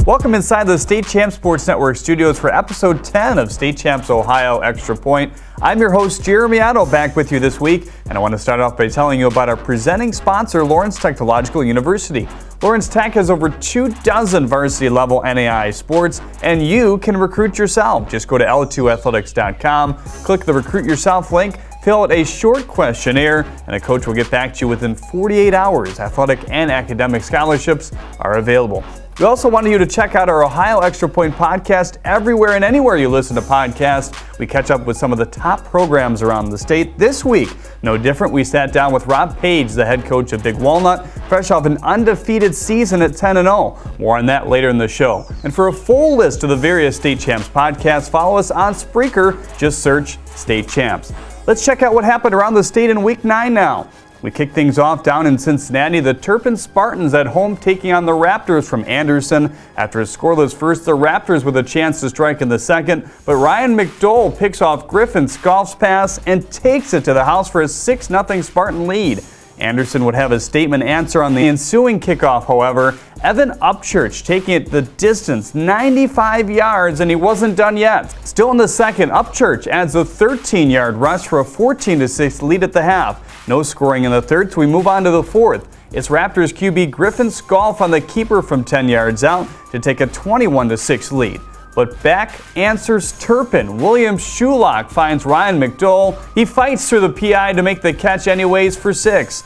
Welcome inside the State Champs Sports Network studios for episode 10 of State Champs Ohio Extra Point. I'm your host, Jeremy Otto, back with you this week, and I want to start off by telling you about our presenting sponsor, Lawrence Technological University. Lawrence Tech has over 24 varsity-level NAIA sports, and you can recruit yourself. Just go to L2athletics.com, click the Recruit Yourself link, fill out a short questionnaire, and a coach will get back to you within 48 hours. Athletic and academic scholarships are available. We also wanted you to check out our Ohio Extra Point podcast everywhere and anywhere you listen to podcasts. We catch up with some of the top programs around the state. This week, no different, we sat down with Rob Page, the head coach of Big Walnut, fresh off an undefeated season at 10-0. More on that later in the show. And for a full list of the various State Champs podcasts, follow us on Spreaker. Just search State Champs. Let's check out what happened around the state in Week 9 now. We kick things off down in Cincinnati. The Turpin Spartans at home taking on the Raptors from Anderson. After a scoreless first, the Raptors with a chance to strike in the second, but Ryan McDowell picks off Griffin's golf pass and takes it to the house for a 6-0 Spartan lead. Anderson would have a statement answer on the ensuing kickoff, however. Evan Upchurch taking it the distance, 95 yards, and he wasn't done yet. Still in the second, Upchurch adds a 13-yard rush for a 14-6 lead at the half. No scoring in the third, so we move on to the fourth. It's Raptors QB Griffin Scolf on the keeper from 10 yards out to take a 21-6 lead. But back answers Turpin. William Shulock finds Ryan McDowell. He fights through the PI to make the catch anyways for 6.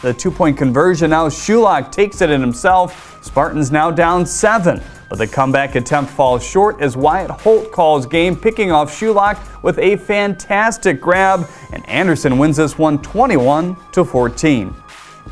The 2-point conversion, now Shulock takes it in himself. Spartans now down 7. But the comeback attempt falls short as Wyatt Holt calls game, picking off Shulock with a fantastic grab, and Anderson wins this one 21-14.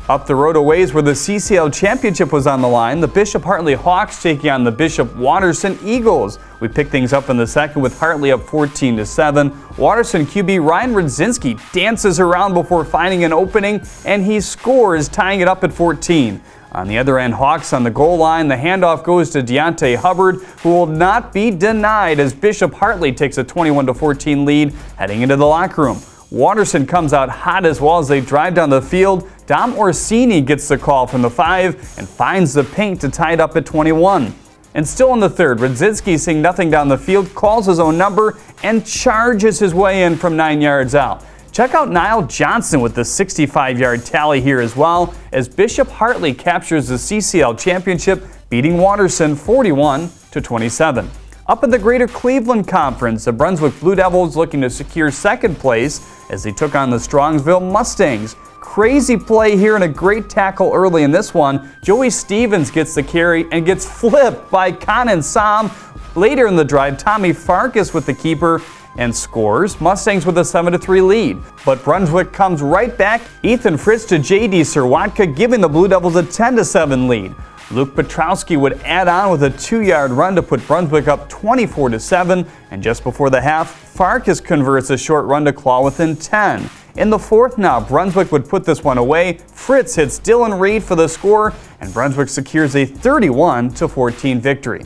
Up the road a ways where the CCL championship was on the line, the Bishop Hartley Hawks taking on the Bishop Watterson Eagles. We pick things up in the second with Hartley up 14-7. Watterson QB Ryan Rudzinski dances around before finding an opening, and he scores, tying it up at 14. On the other end, Hawks on the goal line. The handoff goes to Deontay Hubbard, who will not be denied as Bishop Hartley takes a 21-14 lead heading into the locker room. Watterson comes out hot as well as they drive down the field. Dom Orsini gets the call from the 5 and finds the paint to tie it up at 21. And still in the third, Rudzinski, seeing nothing down the field, calls his own number and charges his way in from 9 yards out. Check out Niall Johnson with the 65-yard tally here as well, as Bishop Hartley captures the CCL championship, beating Watterson 41-27. Up in the Greater Cleveland Conference, the Brunswick Blue Devils looking to secure second place as they took on the Strongsville Mustangs. Crazy play here and a great tackle early in this one. Joey Stevens gets the carry and gets flipped by Conan Sam. Later in the drive, Tommy Farkas with the keeper and scores. Mustangs with a 7-3 lead. But Brunswick comes right back. Ethan Fritz to J.D. Serwatka, giving the Blue Devils a 10-7 lead. Luke Petrowski would add on with a 2-yard run to put Brunswick up 24-7. And just before the half, Farkas converts a short run to claw within 10. In the fourth now, Brunswick would put this one away. Fritz hits Dylan Reed for the score, and Brunswick secures a 31-14 victory.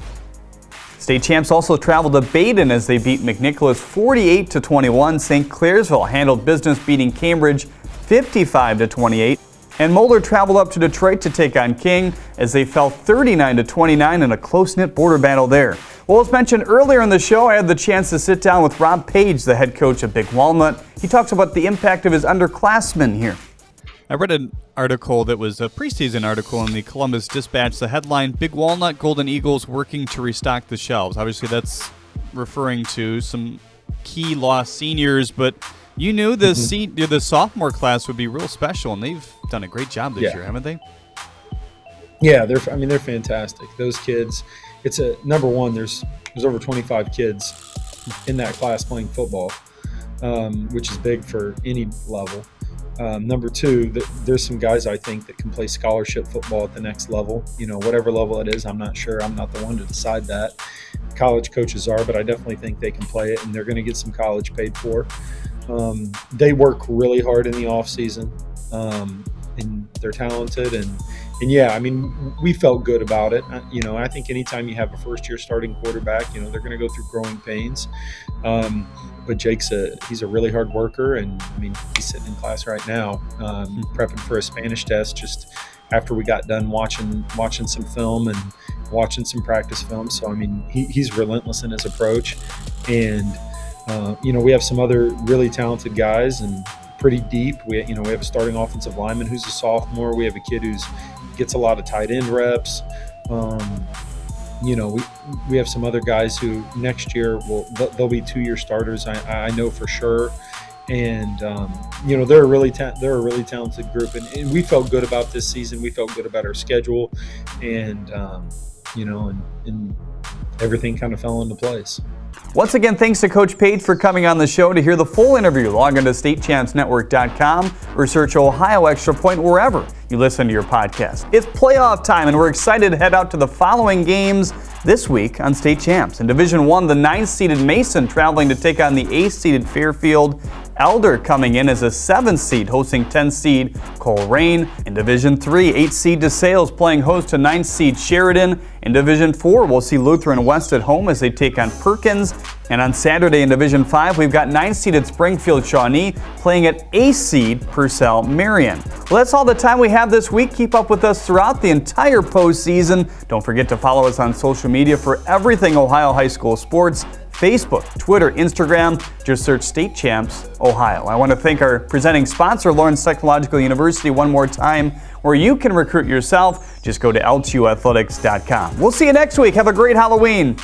State champs also traveled to Baden as they beat McNicholas 48-21. St. Clairsville handled business, beating Cambridge 55-28. And Moeller traveled up to Detroit to take on King as they fell 39-29 in a close-knit border battle there. Well, as mentioned earlier in the show, I had the chance to sit down with Rob Page, the head coach of Big Walnut. He talks about the impact of his underclassmen here. I read an article that was a preseason article in the Columbus Dispatch. The headline, Big Walnut Golden Eagles working to restock the shelves. Obviously, that's referring to some key lost seniors, but you knew the sophomore class would be real special, and they've done a great job this year, haven't they? Yeah, they're fantastic. Those kids, it's number one, there's over 25 kids in that class playing football, which is big for any level. Number two, there's some guys I think that can play scholarship football at the next level. You know, whatever level it is, I'm not sure. I'm not the one to decide that. College coaches are, but I definitely think they can play it, and they're going to get some college paid for. They work really hard in the off season, and they're talented. And yeah, I mean, we felt good about it. You know, I think anytime you have a first-year starting quarterback, you know, they're going to go through growing pains. But Jake's he's a really hard worker, and I mean, he's sitting in class right now, prepping for a Spanish test just after we got done watching some film watching some practice film. So, I mean, he's relentless in his approach. And, we have some other really talented guys and pretty deep. We have a starting offensive lineman who's a sophomore. We have a kid who's gets a lot of tight end reps. We have some other guys who next year they'll be 2-year starters. I know for sure. And they're a really talented group, and we felt good about this season. We felt good about our schedule, and and everything kind of fell into place. Once again, thanks to Coach Page for coming on the show. To hear the full interview, log on to statechampsnetwork.com or search Ohio Extra Point wherever you listen to your podcast. It's playoff time, and we're excited to head out to the following games this week on State Champs. In Division I, the 9th-seeded Mason traveling to take on the 8th-seeded Fairfield. Elder coming in as a 7th seed, hosting 10th seed Coleraine. In Division III, 8th seed DeSales playing host to 9th seed Sheridan. In Division IV, we'll see Lutheran West at home as they take on Perkins. And on Saturday in Division V, we've got 9th seeded Springfield Shawnee playing at 8th seed Purcell Marion. Well, that's all the time we have this week. Keep up with us throughout the entire postseason. Don't forget to follow us on social media for everything Ohio high school sports. Facebook, Twitter, Instagram, just search State Champs Ohio. I want to thank our presenting sponsor, Lawrence Technological University, one more time, where you can recruit yourself. Just go to l2athletics.com. We'll see you next week. Have a great Halloween.